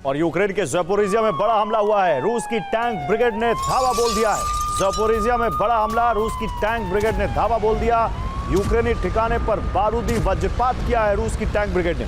और यूक्रेन के ज़पोरिजिया में बड़ा हमला हुआ है। रूस की टैंक ब्रिगेड ने धावा बोल दिया है। ज़पोरिजिया में बड़ा हमला, रूस की टैंक ब्रिगेड ने धावा बोल दिया। यूक्रेनी ठिकाने पर बारूदी वज्रपात किया है रूस की टैंक ब्रिगेड ने।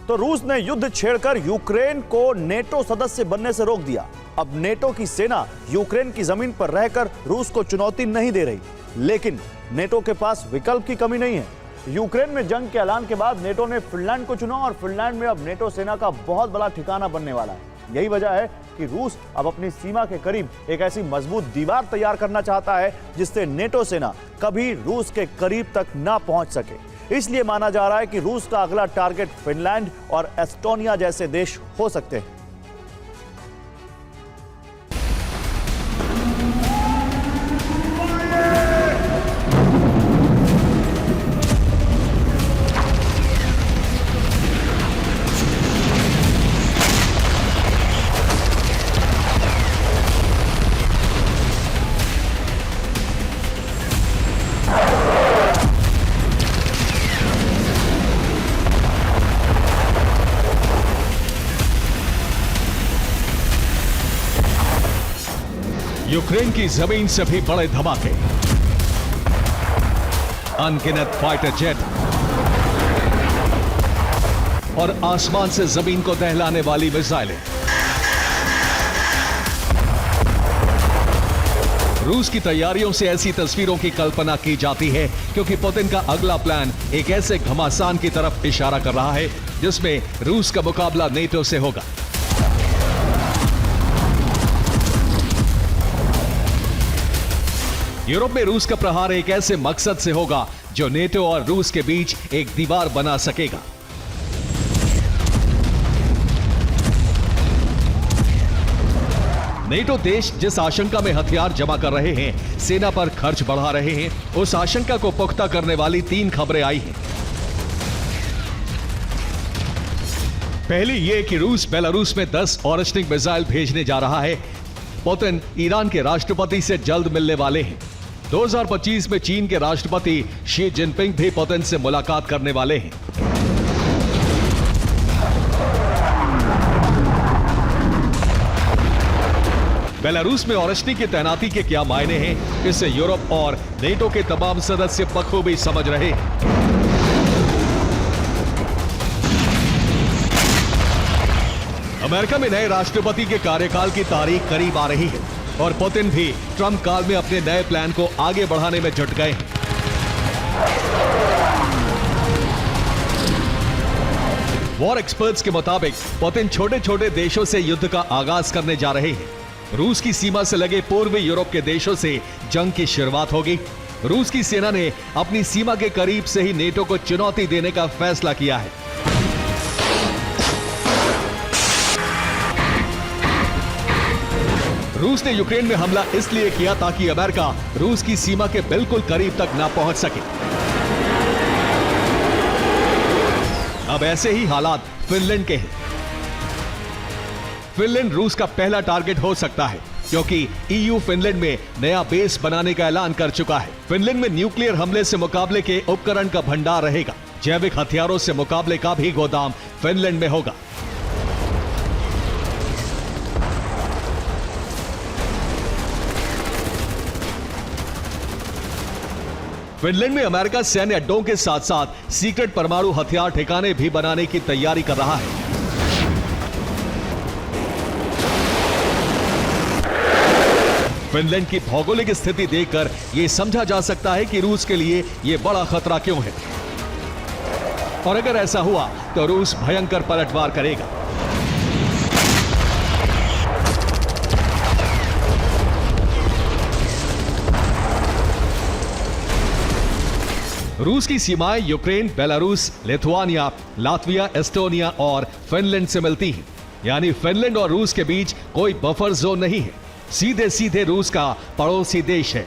तो रूस ने युद्ध छेड़कर यूक्रेन को नेटो सदस्य बनने से रोक दिया। अब नेटो की सेना यूक्रेन की जमीन पर रहकर रूस को चुनौती नहीं दे रही, लेकिन नेटो के पास विकल्प की कमी नहीं है। यूक्रेन में जंग के ऐलान के बाद नेटो ने फिनलैंड को चुना और फिनलैंड में अब नेटो सेना का बहुत बड़ा ठिकाना बनने वाला है। यही वजह है कि रूस अब अपनी सीमा के करीब एक ऐसी मजबूत दीवार तैयार करना चाहता है जिससे नेटो सेना कभी रूस के करीब तक ना पहुंच सके। इसलिए माना जा रहा है कि रूस का अगला टारगेट फिनलैंड और एस्टोनिया जैसे देश हो सकते हैं। यूक्रेन की जमीन से भी बड़े धमाके, अनगिनत फाइटर जेट और आसमान से जमीन को दहलाने वाली मिसाइलें। रूस की तैयारियों से ऐसी तस्वीरों की कल्पना की जाती है क्योंकि पुतिन का अगला प्लान एक ऐसे घमासान की तरफ इशारा कर रहा है जिसमें रूस का मुकाबला नेटो से होगा। यूरोप में रूस का प्रहार एक ऐसे मकसद से होगा जो नेटो और रूस के बीच एक दीवार बना सकेगा। नेटो देश जिस आशंका में हथियार जमा कर रहे हैं, सेना पर खर्च बढ़ा रहे हैं, उस आशंका को पुख्ता करने वाली 3 खबरें आई हैं। पहली ये कि रूस बेलारूस में 10 ऑरिस्टिक मिसाइल भेजने जा रहा है। पुतिन ईरान के राष्ट्रपति से जल्द मिलने वाले हैं। 2025 में चीन के राष्ट्रपति शी जिनपिंग भी पुतिन से मुलाकात करने वाले हैं। बेलारूस में ऑरिस्टिक की तैनाती के क्या मायने हैं, इससे यूरोप और नेटो के तमाम सदस्य बखूबी समझ रहे हैं। अमेरिका में नए राष्ट्रपति के कार्यकाल की तारीख करीब आ रही है और पुतिन भी ट्रंप काल में अपने नए प्लान को आगे बढ़ाने में जुट गए हैं। वॉर एक्सपर्ट्स के मुताबिक पुतिन छोटे छोटे देशों से युद्ध का आगाज करने जा रहे हैं। रूस की सीमा से लगे पूर्वी यूरोप के देशों से जंग की शुरुआत होगी। रूस की सेना ने अपनी सीमा के करीब से ही नेटो को चुनौती देने का फैसला किया है। रूस ने यूक्रेन में हमला इसलिए किया ताकि अमेरिका रूस की सीमा के बिल्कुल करीब तक ना पहुंच सके। अब ऐसे ही हालात फिनलैंड के हैं। फिनलैंड रूस का पहला टारगेट हो सकता है क्योंकि ईयू फिनलैंड में नया बेस बनाने का ऐलान कर चुका है। फिनलैंड में न्यूक्लियर हमले से मुकाबले के उपकरण का भंडार रहेगा। जैविक हथियारों से मुकाबले का भी गोदाम फिनलैंड में होगा। फिनलैंड में अमेरिका सैन्य अड्डों के साथ साथ सीक्रेट परमाणु हथियार ठिकाने भी बनाने की तैयारी कर रहा है। फिनलैंड की भौगोलिक स्थिति देखकर यह समझा जा सकता है कि रूस के लिए यह बड़ा खतरा क्यों है, और अगर ऐसा हुआ तो रूस भयंकर पलटवार करेगा। रूस की सीमाएं Ukraine, Belarus, Lithuania, Latvia, Estonia और फिनलैंड से मिलती हैं। यानी फिनलैंड और रूस के बीच कोई बफर जोन नहीं है, सीधे सीधे रूस का पड़ोसी देश है।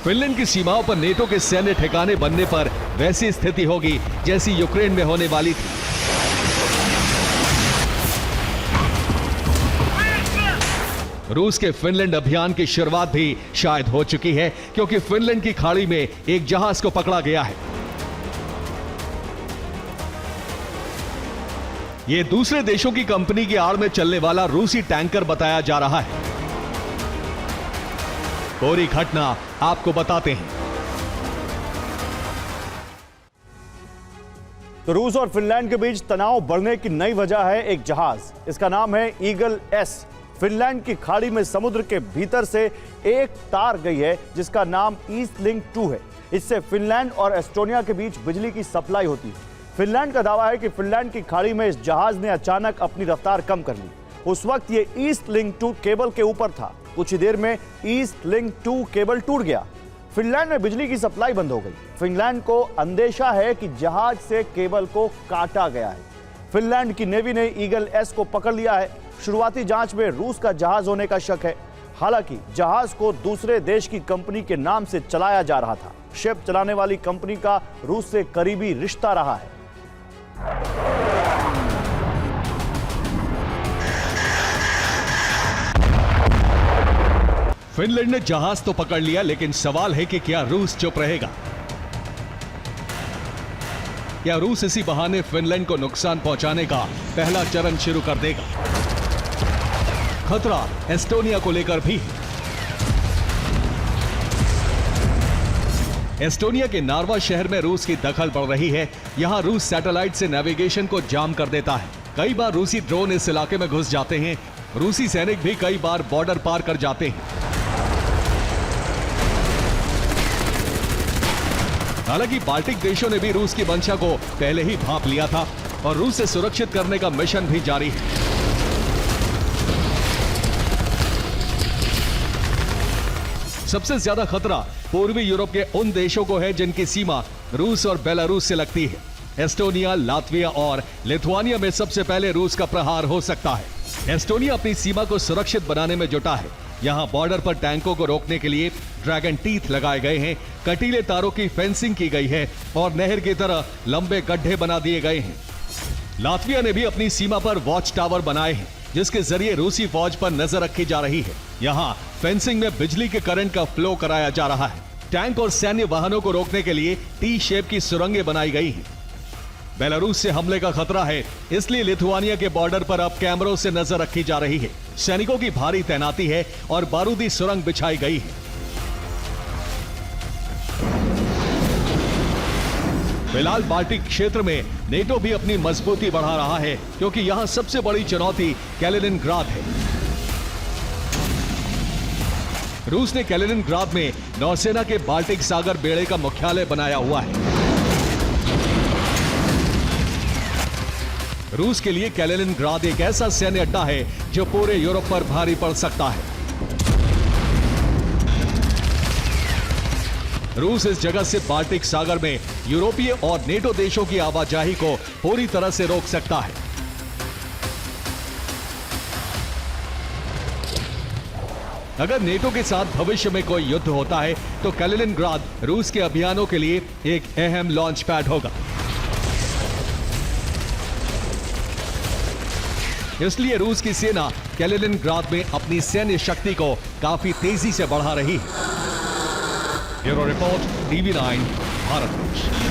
फिनलैंड की सीमाओं पर नेटो के सैन्य ठिकाने बनने पर वैसी स्थिति होगी जैसी यूक्रेन में होने वाली थी। रूस के फिनलैंड अभियान की शुरुआत भी शायद हो चुकी है, क्योंकि फिनलैंड की खाड़ी में एक जहाज को पकड़ा गया है। यह दूसरे देशों की कंपनी की आड़ में चलने वाला रूसी टैंकर बताया जा रहा है। पूरी घटना आपको बताते हैं। तो रूस और फिनलैंड के बीच तनाव बढ़ने की नई वजह है एक जहाज। इसका नाम है ईगल एस। फिनलैंड की खाड़ी में समुद्र के भीतर से एक तार गई है जिसका नाम ईस्ट लिंक 2 है। इससे फिनलैंड और एस्टोनिया के बीच बिजली की सप्लाई होती है। फिनलैंड का दावा है कि फिनलैंड की खाड़ी में इस जहाज ने अचानक अपनी रफ्तार कम कर ली। उस वक्त ये ईस्ट लिंक 2 केबल के ऊपर था। कुछ ही देर में ईस्ट लिंक 2 केबल टूट गया। फिनलैंड में बिजली की सप्लाई बंद हो गई। फिनलैंड को अंदेशा है कि जहाज से केबल को काटा गया है। फिनलैंड की नेवी ने ईगल एस को पकड़ लिया है। शुरुआती जांच में रूस का जहाज होने का शक है। हालांकि जहाज को दूसरे देश की कंपनी के नाम से चलाया जा रहा था। शिप चलाने वाली कंपनी का रूस से करीबी रिश्ता रहा है। फिनलैंड ने जहाज तो पकड़ लिया, लेकिन सवाल है कि क्या रूस चुप रहेगा? क्या रूस इसी बहाने फिनलैंड को नुकसान पहुंचाने का पहला चरण शुरू कर देगा? खतरा एस्टोनिया को लेकर भी। एस्टोनिया के नार्वा शहर में रूस की दखल बढ़ रही है। यहां रूस सैटेलाइट से नेविगेशन को जाम कर देता है। कई बार रूसी ड्रोन इस इलाके में घुस जाते हैं। रूसी सैनिक भी कई बार बॉर्डर पार कर जाते हैं। हालांकि बाल्टिक देशों ने भी रूस की मंशा को पहले ही भांप लिया था और रूस से सुरक्षित करने का मिशन भी जारी है। सबसे ज्यादा खतरा पूर्वी यूरोप के उन देशों को है जिनकी सीमा रूस और बेलारूस से लगती है। एस्टोनिया, लातविया और लिथुआनिया में सबसे पहले रूस का प्रहार हो सकता है। एस्टोनिया अपनी सीमा को सुरक्षित बनाने में जुटा है। यहां बॉर्डर पर टैंकों को रोकने के लिए ड्रैगन टीथ लगाए गए हैं, कटीले तारों की फेंसिंग की गई है और नहर की तरह लंबे गड्ढे बना दिए गए हैं। लातविया ने भी अपनी सीमा पर वॉच टावर बनाए हैं, जिसके जरिए रूसी फौज पर नजर रखी जा रही है। यहाँ फेंसिंग में बिजली के करंट का फ्लो कराया जा रहा है। टैंक और सैन्य वाहनों को रोकने के लिए टी शेप की सुरंगें बनाई गई हैं। बेलारूस से हमले का खतरा है, इसलिए लिथुआनिया के बॉर्डर पर अब कैमरों से नजर रखी जा रही है। सैनिकों की भारी तैनाती है और बारूदी सुरंग बिछाई गई है। फिलहाल बाल्टिक क्षेत्र में नेटो भी अपनी मजबूती बढ़ा रहा है, क्योंकि यहां सबसे बड़ी चुनौती कैलिनिनग्राद है। रूस ने कैलिनिनग्राद में नौसेना के बाल्टिक सागर बेड़े का मुख्यालय बनाया हुआ है। रूस के लिए कैलिनिनग्राद एक ऐसा सैन्य अड्डा है जो पूरे यूरोप पर भारी पड़ सकता है। रूस इस जगह से बाल्टिक सागर में यूरोपीय और नेटो देशों की आवाजाही को पूरी तरह से रोक सकता है। अगर नेटो के साथ भविष्य में कोई युद्ध होता है तो कैलिनिनग्राद रूस के अभियानों के लिए एक अहम लॉन्च पैड होगा। इसलिए रूस की सेना कैलिनिनग्राद में अपनी सैन्य शक्ति को काफी तेजी से बढ़ा रही है। Bureau report, TV9, Bharat.